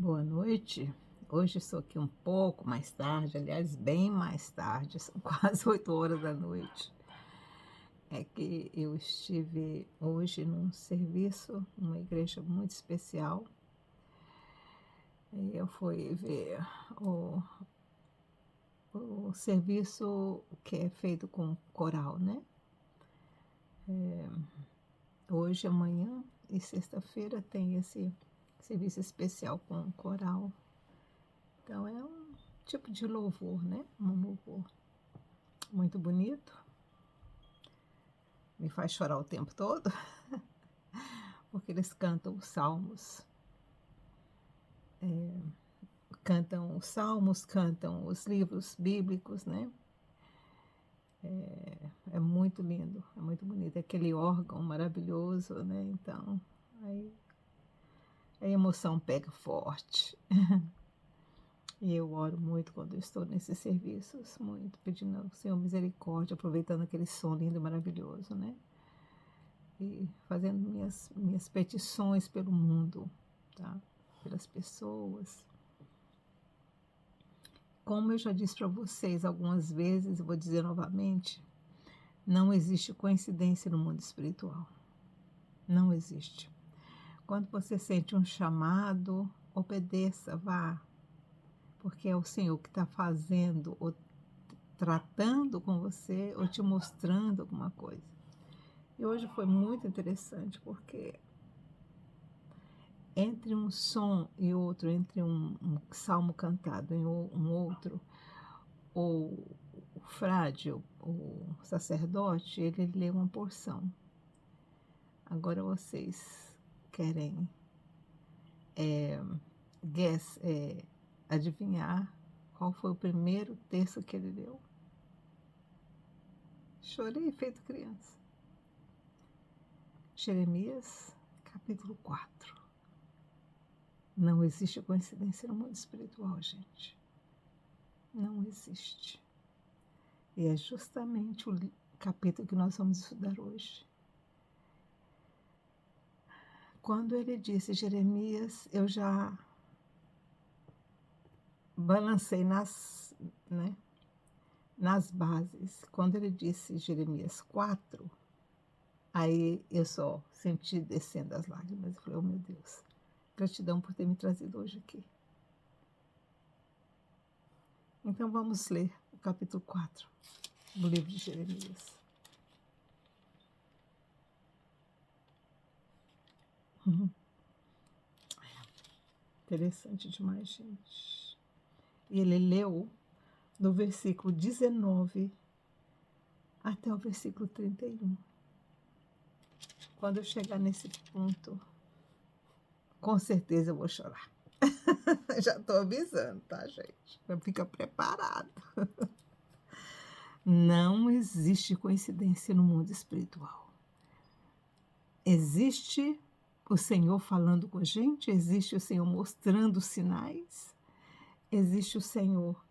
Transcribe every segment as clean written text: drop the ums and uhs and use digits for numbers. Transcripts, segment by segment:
Boa noite. Hoje estou aqui um pouco mais tarde, aliás, bem mais tarde, são quase 8 horas da noite. É que eu estive hoje num serviço, numa igreja muito especial, e eu fui ver o, o serviço que é feito com coral, né? Hoje, amanhã e sexta-feira tem esse serviço especial com coral. Então é um tipo de louvor, né? Um louvor muito bonito, me faz chorar o tempo todo, porque eles cantam os salmos, cantam os livros bíblicos, né? É muito lindo, é muito bonito, é aquele órgão maravilhoso, né? Então, aí a emoção pega forte. E eu oro muito quando eu estou nesses serviços, muito, pedindo ao Senhor misericórdia, aproveitando aquele som lindo e maravilhoso, né? E fazendo minhas petições pelo mundo, tá? Pelas pessoas. Como eu já disse para vocês algumas vezes, eu vou dizer novamente, não existe coincidência no mundo espiritual. Não existe. Quando você sente um chamado, obedeça, vá, porque é o Senhor que está fazendo, ou tratando com você, ou te mostrando alguma coisa. E hoje foi muito interessante, porque entre um som e outro, entre um salmo cantado e um outro, o frade, o sacerdote, ele lê uma porção. Agora vocês querem guess, adivinhar qual foi o primeiro texto que ele leu? Chorei feito criança. Jeremias, capítulo 4. Não existe coincidência no mundo espiritual, gente. Não existe. E é justamente o capítulo que nós vamos estudar hoje. Quando ele disse Jeremias, eu já balancei né, nas bases. Quando ele disse Jeremias 4, aí eu só senti descendo as lágrimas. Eu falei, oh meu Deus, gratidão por ter me trazido hoje aqui. Então vamos ler o capítulo 4 do livro de Jeremias. Interessante demais, gente. E ele leu do versículo 19 até o versículo 31. Quando eu chegar nesse ponto, com certeza eu vou chorar. Já estou avisando, tá, gente? Fica preparado. Não existe coincidência no mundo espiritual. Existe o Senhor falando com a gente, existe o Senhor mostrando sinais, existe o Senhor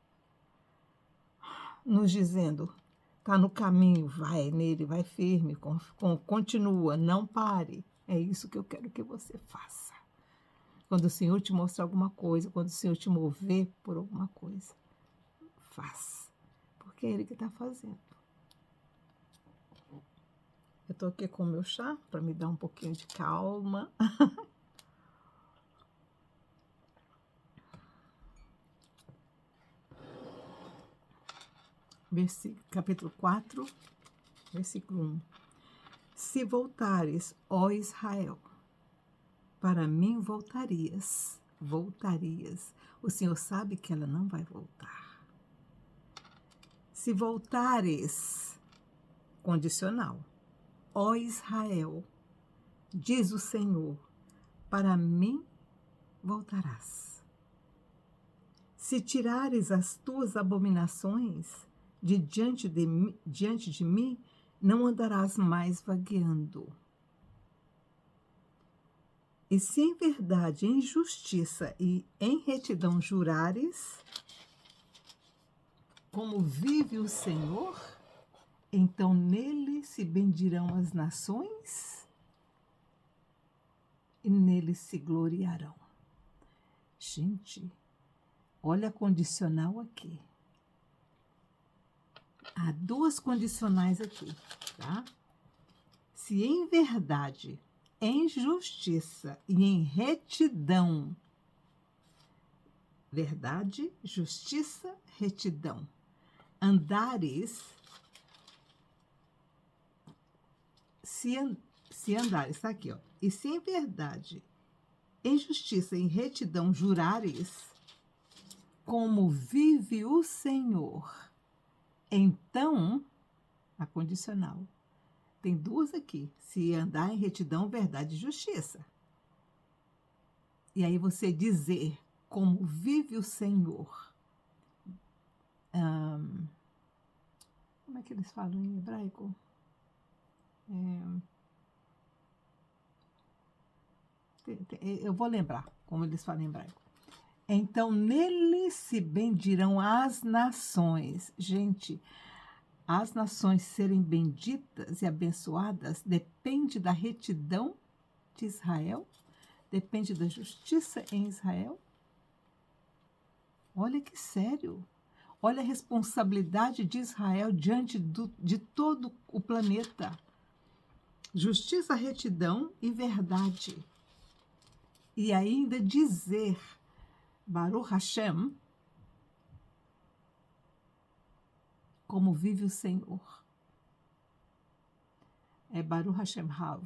nos dizendo, está no caminho, vai nele, vai firme, continua, não pare. É isso que eu quero que você faça. Quando o Senhor te mostrar alguma coisa, quando o Senhor te mover por alguma coisa, faça, porque é Ele que está fazendo. Eu estou aqui com o meu chá para me dar um pouquinho de calma. Capítulo 4, versículo 1. Se voltares, ó Israel, para mim voltarias. O Senhor sabe que ela não vai voltar. Se voltares, condicional, ó Israel, diz o Senhor, para mim voltarás. Se tirares as tuas abominações de diante de mim, não andarás mais vagueando. E se em verdade, em justiça e em retidão jurares, como vive o Senhor, então nele se bendirão as nações e nele se gloriarão. Gente, olha a condicional aqui. Há duas condicionais aqui, tá? Se em verdade, em justiça e em retidão, verdade, justiça, retidão, andares, se andares, está aqui, ó, e se em verdade, em justiça e em retidão jurares, como vive o Senhor, então, a condicional, tem duas aqui, se andar em retidão, verdade e justiça. E aí você dizer, como vive o Senhor, como é que eles falam em hebraico? Eu vou lembrar como eles falam em hebraico. Então, nele se bendirão as nações. Gente, as nações serem benditas e abençoadas depende da retidão de Israel, depende da justiça em Israel. Olha que sério. Olha a responsabilidade de Israel diante de todo o planeta. Justiça, retidão e verdade. E ainda dizer, Baruch Hashem, como vive o Senhor. É Baruch Hashem Hav.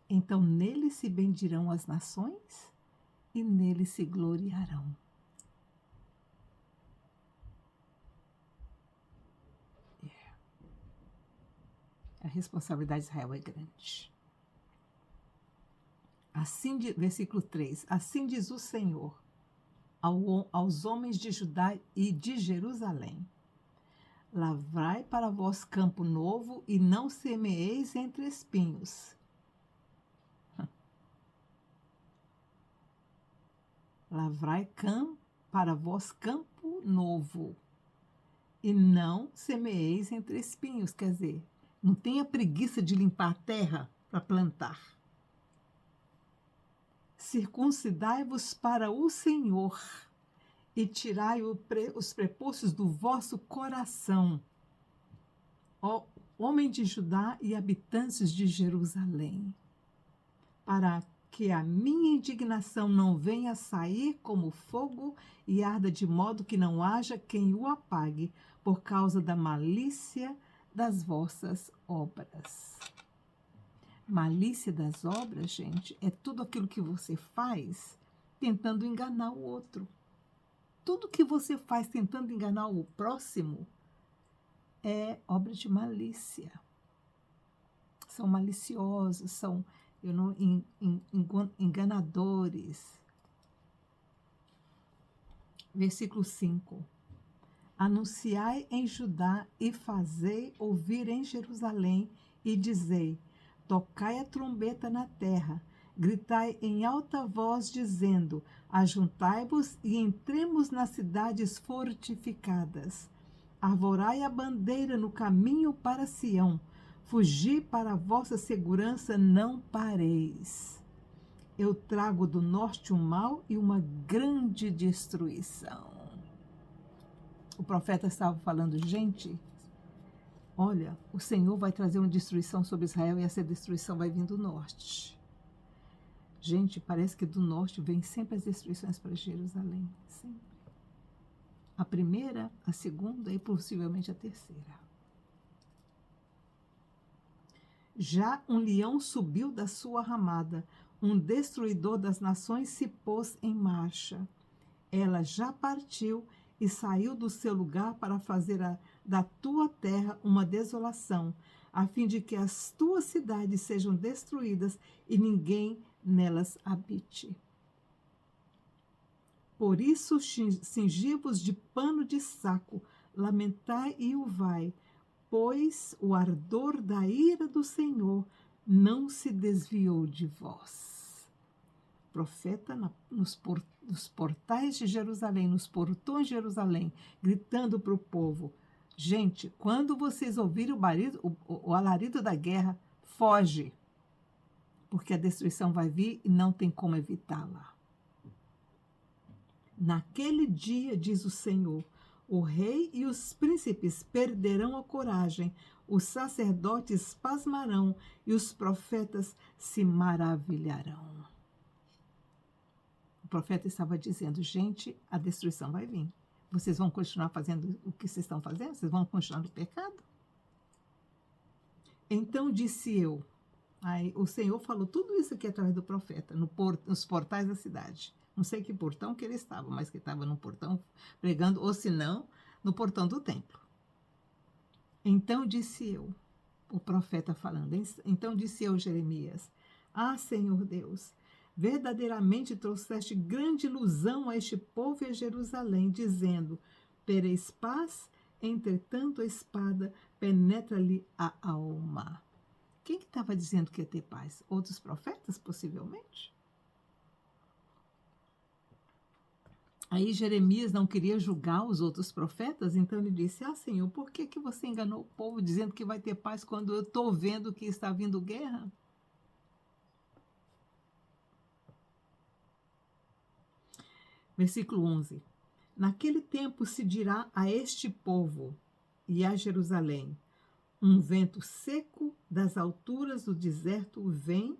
Então nele se bendirão as nações e nele se gloriarão. A responsabilidade de Israel é grande. Assim, versículo 3, assim diz o Senhor aos homens de Judá e de Jerusalém: lavrai para vós campo novo e não semeeis entre espinhos. Lavrai para vós campo novo e não semeeis entre espinhos. Quer dizer, não tenha preguiça de limpar a terra para plantar. Circuncidai-vos para o Senhor e tirai os prepúcios do vosso coração, ó homem de Judá e habitantes de Jerusalém, para que a minha indignação não venha a sair como fogo e arda de modo que não haja quem o apague por causa da malícia das vossas obras. Malícia das obras, gente, é tudo aquilo que você faz tentando enganar o outro. Tudo que você faz tentando enganar o próximo é obra de malícia. São maliciosos, são enganadores. Versículo 5. Anunciai em Judá e fazei ouvir em Jerusalém e dizei: tocai a trombeta na terra, gritai em alta voz, dizendo: ajuntai-vos e entremos nas cidades fortificadas. Arvorai a bandeira no caminho para Sião, fugi para a vossa segurança, não pareis. Eu trago do norte um mal e uma grande destruição. O profeta estava falando, gente, olha, o Senhor vai trazer uma destruição sobre Israel e essa destruição vai vir do norte. Gente, parece que do norte vem sempre as destruições para Jerusalém, sempre. A primeira, a segunda e possivelmente a terceira. Já um leão subiu da sua ramada, um destruidor das nações se pôs em marcha. Ela já partiu e saiu do seu lugar para fazer da tua terra uma desolação, a fim de que as tuas cidades sejam destruídas e ninguém nelas habite. Por isso cingi-vos de pano de saco, lamentai e uivai, pois o ardor da ira do Senhor não se desviou de vós. Profeta nos portais de Jerusalém, nos portões de Jerusalém, gritando para o povo: gente, quando vocês ouvirem o alarido da guerra, foge, porque a destruição vai vir e não tem como evitá-la. Naquele dia, diz o Senhor, o rei e os príncipes perderão a coragem, os sacerdotes pasmarão e os profetas se maravilharão. O profeta estava dizendo, gente, a destruição vai vir. Vocês vão continuar fazendo o que vocês estão fazendo? Vocês vão continuar no pecado? Então disse eu, aí o Senhor falou tudo isso aqui através do profeta, nos portais da cidade. Não sei que portão que ele estava, mas que estava no portão pregando, ou se não, no portão do templo. Então disse eu, o profeta falando, então disse eu, Jeremias, Senhor Deus, verdadeiramente trouxeste grande ilusão a este povo e a Jerusalém, dizendo, tereis paz, entretanto a espada penetra-lhe a alma. Quem que estava dizendo que ia ter paz? Outros profetas, possivelmente? Aí Jeremias não queria julgar os outros profetas, então ele disse, Senhor, por que você enganou o povo dizendo que vai ter paz quando eu estou vendo que está vindo guerra? Versículo 11. Naquele tempo se dirá a este povo e a Jerusalém, um vento seco das alturas do deserto vem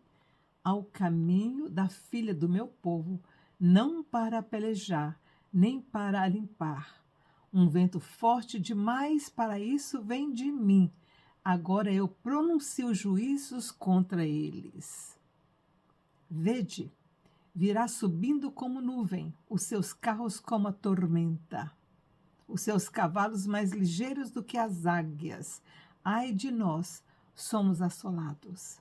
ao caminho da filha do meu povo, não para pelejar, nem para limpar. Um vento forte demais para isso vem de mim. Agora eu pronuncio juízos contra eles. Vede, virá subindo como nuvem, os seus carros como a tormenta, os seus cavalos mais ligeiros do que as águias. Ai de nós, somos assolados.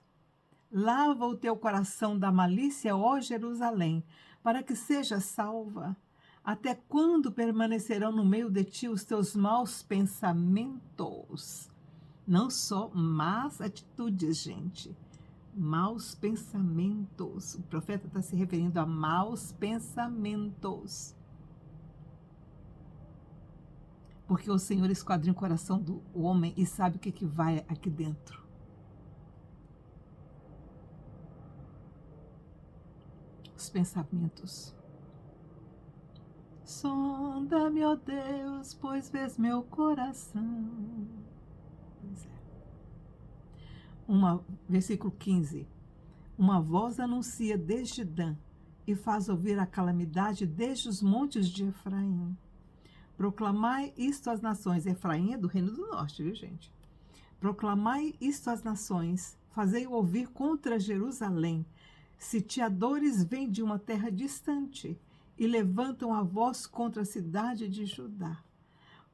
Lava o teu coração da malícia, ó Jerusalém, para que seja salva. Até quando permanecerão no meio de ti os teus maus pensamentos? Não só más atitudes, gente. Maus pensamentos. O profeta está se referindo a maus pensamentos. Porque o Senhor esquadrinha o coração do homem e sabe o que vai aqui dentro. Os pensamentos. Sonda-me, ó Deus, pois vês meu coração. Pois é. Versículo 15. Uma voz anuncia desde Dan e faz ouvir a calamidade desde os montes de Efraim. Proclamai isto às nações. Efraim é do reino do norte, viu, gente? Proclamai isto às nações. Fazei ouvir contra Jerusalém. Sitiadores vêm de uma terra distante e levantam a voz contra a cidade de Judá.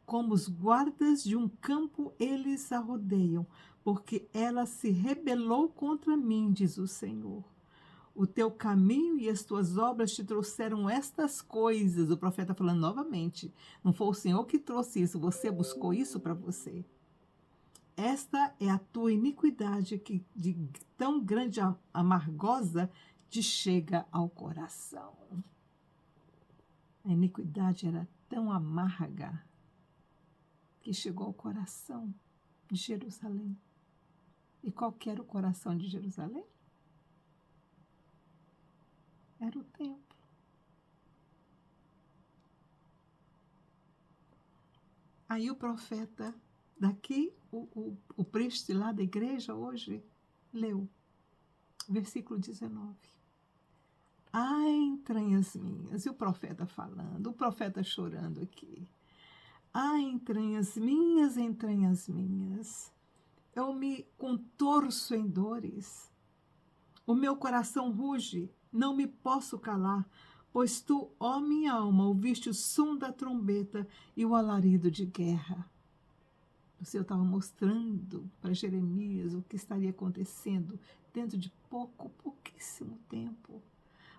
Como os guardas de um campo, eles a rodeiam, porque ela se rebelou contra mim, diz o Senhor. O teu caminho e as tuas obras te trouxeram estas coisas. O profeta falando novamente. Não foi o Senhor que trouxe isso, você buscou isso para você. Esta é a tua iniquidade que de tão grande amargosa te chega ao coração. A iniquidade era tão amarga que chegou ao coração de Jerusalém. E qual que era o coração de Jerusalém? Era o templo. Aí o profeta daqui, o preste lá da igreja hoje, leu, versículo 19. Entranhas minhas, e o profeta falando, o profeta chorando aqui. Entranhas minhas, eu me contorço em dores. O meu coração ruge, não me posso calar, pois tu, ó minha alma, ouviste o som da trombeta e o alarido de guerra. O Senhor estava mostrando para Jeremias o que estaria acontecendo dentro de pouquíssimo tempo.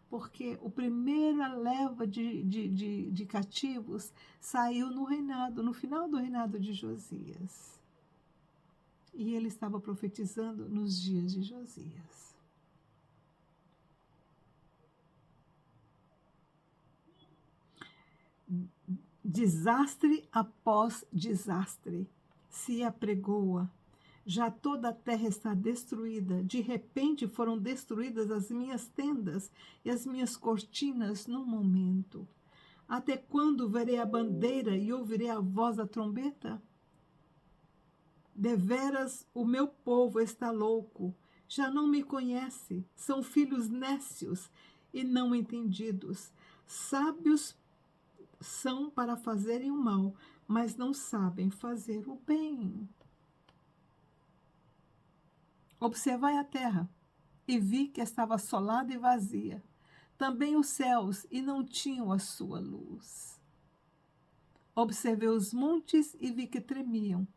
Porque a primeira leva de cativos saiu no final do reinado de Josias. E ele estava profetizando nos dias de Josias. Desastre após desastre se apregoa. Já toda a terra está destruída. De repente foram destruídas as minhas tendas e as minhas cortinas num momento. Até quando verei a bandeira e ouvirei a voz da trombeta? Deveras o meu povo está louco, já não me conhece, são filhos nécios e não entendidos. Sábios são para fazerem o mal, mas não sabem fazer o bem. Observai a terra, e vi que estava assolada e vazia. Também os céus, e não tinham a sua luz. Observei os montes e vi que tremiam.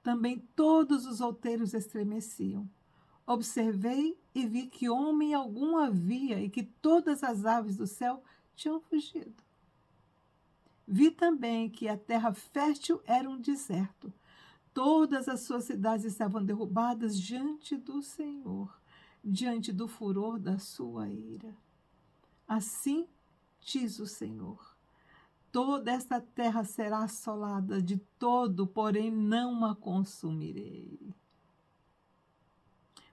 Também todos os outeiros estremeciam. Observei e vi que homem algum havia e que todas as aves do céu tinham fugido. Vi também que a terra fértil era um deserto. Todas as suas cidades estavam derrubadas diante do Senhor, diante do furor da sua ira. Assim diz o Senhor: toda esta terra será assolada de todo, porém não a consumirei.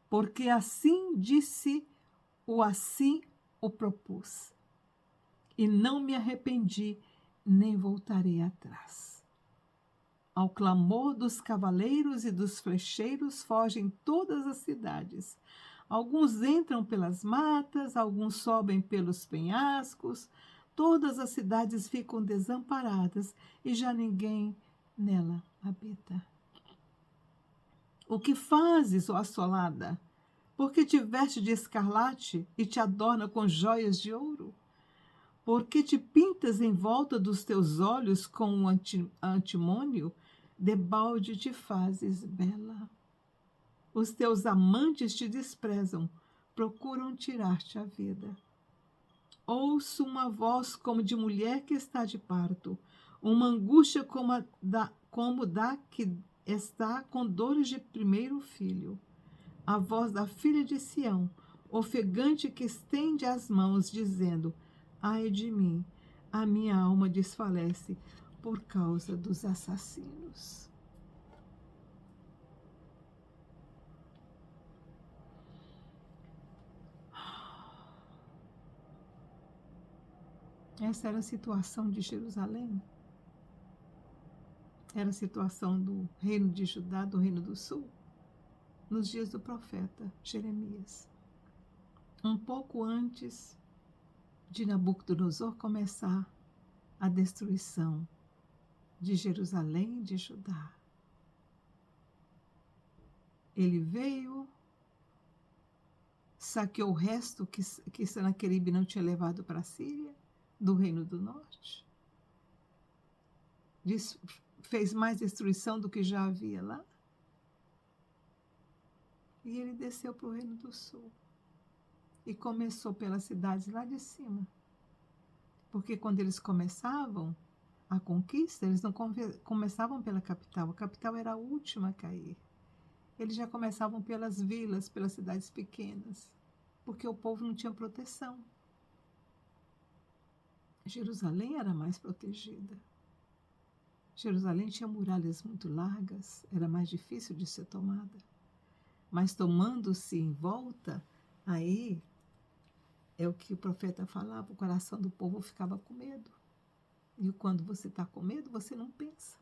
Porque assim disse, assim o propus. E não me arrependi, nem voltarei atrás. Ao clamor dos cavaleiros e dos flecheiros fogem todas as cidades. Alguns entram pelas matas, alguns sobem pelos penhascos. Todas as cidades ficam desamparadas e já ninguém nela habita. O que fazes, ó assolada? Porque te veste de escarlate e te adorna com joias de ouro? Porque te pintas em volta dos teus olhos com um antimônio? Debalde te fazes bela. Os teus amantes te desprezam, procuram tirar-te a vida. Ouço uma voz como de mulher que está de parto, uma angústia como da que está com dores de primeiro filho. A voz da filha de Sião, ofegante que estende as mãos, dizendo: ai de mim, a minha alma desfalece por causa dos assassinos. Essa era a situação de Jerusalém. Era a situação do reino de Judá, do reino do sul, nos dias do profeta Jeremias. Um pouco antes de Nabucodonosor começar a destruição de Jerusalém e de Judá. Ele veio, saqueou o resto que Senaqueribe não tinha levado para a Síria, do Reino do Norte. Fez mais destruição do que já havia lá. E ele desceu para o Reino do Sul. E começou pelas cidades lá de cima. Porque quando eles começavam a conquista, eles não começavam pela capital. A capital era a última a cair. Eles já começavam pelas vilas, pelas cidades pequenas, porque o povo não tinha proteção. Jerusalém era mais protegida. Jerusalém tinha muralhas muito largas, era mais difícil de ser tomada. Mas tomando-se em volta, aí é o que o profeta falava, o coração do povo ficava com medo. E quando você está com medo, você não pensa.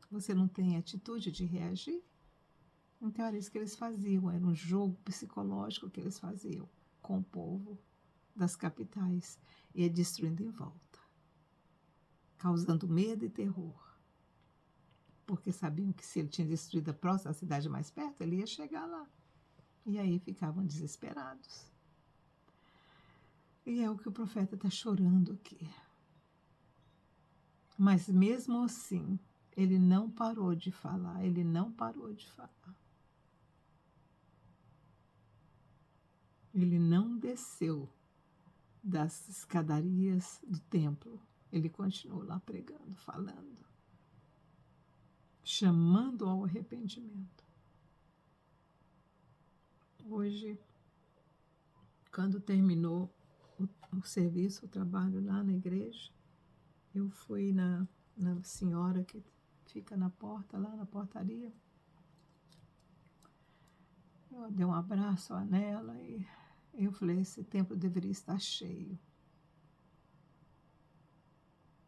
Você não tem atitude de reagir. Então era isso que eles faziam, era um jogo psicológico que eles faziam com o povo das capitais, ia destruindo em volta, causando medo e terror, porque sabiam que se ele tinha destruído a próxima cidade mais perto, ele ia chegar lá, e aí ficavam desesperados. E é o que o profeta está chorando aqui. Mas mesmo assim, ele não parou de falar, ele não parou de falar. Ele não desceu das escadarias do templo. Ele continuou lá pregando, falando, chamando ao arrependimento. Hoje, quando terminou o serviço, o trabalho lá na igreja, eu fui na senhora que fica na porta, lá na portaria. Eu dei um abraço nela e eu falei, esse templo deveria estar cheio.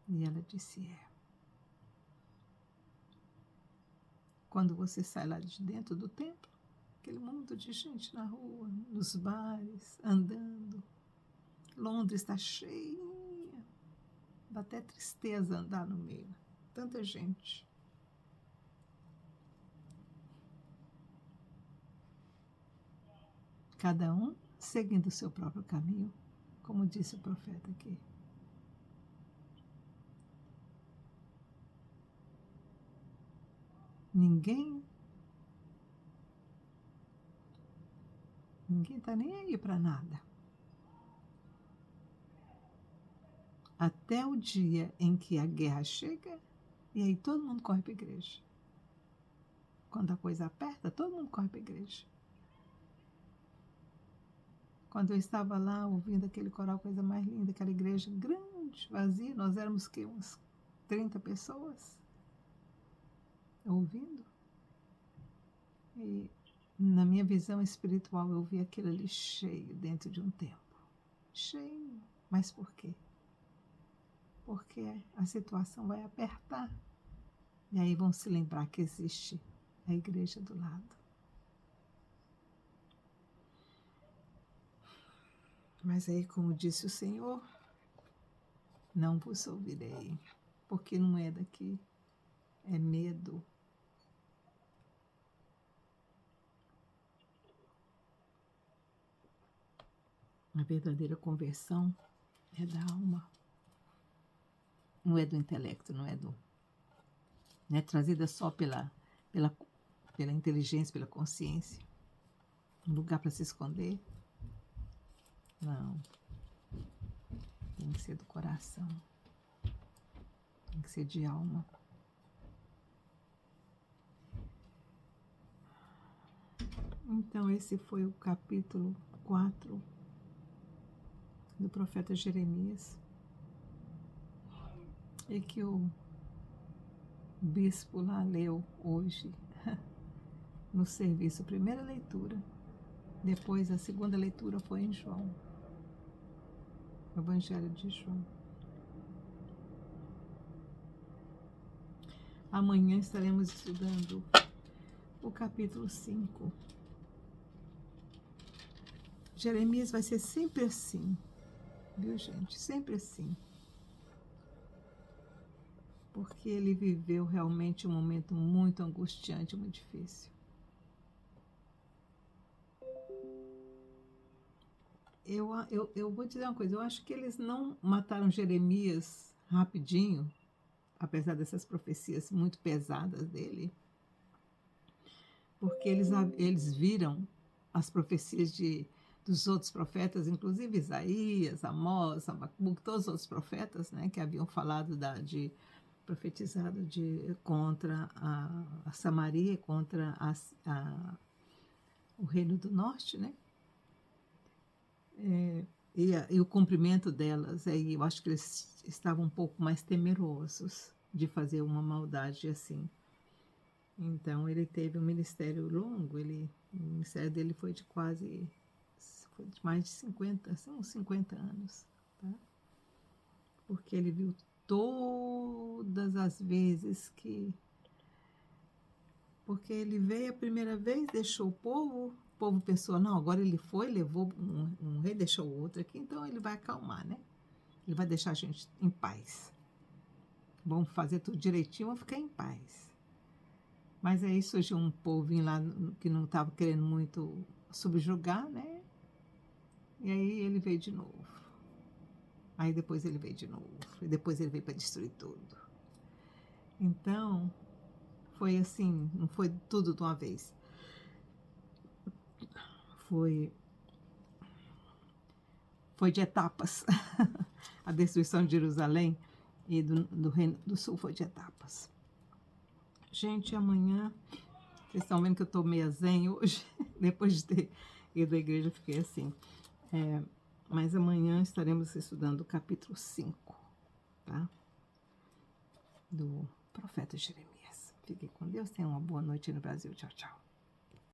E ela disse, Quando você sai lá de dentro do templo, aquele mundo de gente na rua, nos bares, andando. Londres está cheinha. Dá até tristeza andar no meio. Tanta gente. Cada um seguindo o seu próprio caminho, como disse o profeta aqui. Ninguém está nem aí para nada. Até o dia em que a guerra chega, e aí todo mundo corre para a igreja. Quando a coisa aperta, todo mundo corre para a igreja. Quando eu estava lá ouvindo aquele coral, coisa mais linda, aquela igreja grande, vazia, nós éramos que umas 30 pessoas ouvindo. E na minha visão espiritual eu vi aquilo ali cheio dentro de um templo. Cheio. Mas por quê? Porque a situação vai apertar. E aí vão se lembrar que existe a igreja do lado. Mas aí, como disse o Senhor, não vos ouvirei, porque não é daqui, é medo. A verdadeira conversão é da alma, não é do intelecto, não é trazida só pela inteligência, pela consciência, um lugar para se esconder. Não, tem que ser do coração, tem que ser de alma. Então esse foi o capítulo 4 do profeta Jeremias, e que o bispo lá leu hoje no serviço, a primeira leitura. Depois a segunda leitura foi em João, o Evangelho de João. Amanhã estaremos estudando o capítulo 5. Jeremias vai ser sempre assim, viu, gente? Sempre assim. Porque ele viveu realmente um momento muito angustiante, muito difícil. Eu vou dizer uma coisa, eu acho que eles não mataram Jeremias rapidinho, apesar dessas profecias muito pesadas dele, porque eles viram as profecias dos outros profetas, inclusive Isaías, Amós, Abacuque, todos os outros profetas, né, que haviam falado profetizado contra a Samaria, contra o reino do norte, né? E o cumprimento delas, aí eu acho que eles estavam um pouco mais temerosos de fazer uma maldade assim. Então ele teve um ministério longo, o ministério dele foi de mais de 50, assim, uns 50 anos, tá? Porque ele viu todas as vezes porque ele veio a primeira vez, deixou o povo pensou, não, agora ele foi, levou um rei, deixou o outro aqui, então ele vai acalmar, né? Ele vai deixar a gente em paz. Vamos fazer tudo direitinho, vamos ficar em paz. Mas aí surgiu um povinho lá que não estava querendo muito subjugar, né? E aí ele veio de novo. Aí depois ele veio de novo. E depois ele veio para destruir tudo. Então, foi assim, não foi tudo de uma vez. Foi de etapas. A destruição de Jerusalém e do Reino do Sul foi de etapas. Gente, amanhã, vocês estão vendo que eu estou meio zen hoje, depois de ter ido à igreja, eu fiquei assim. Mas amanhã estaremos estudando o capítulo 5, tá? Do profeta Jeremias. Fiquem com Deus, tenham uma boa noite no Brasil. Tchau, tchau.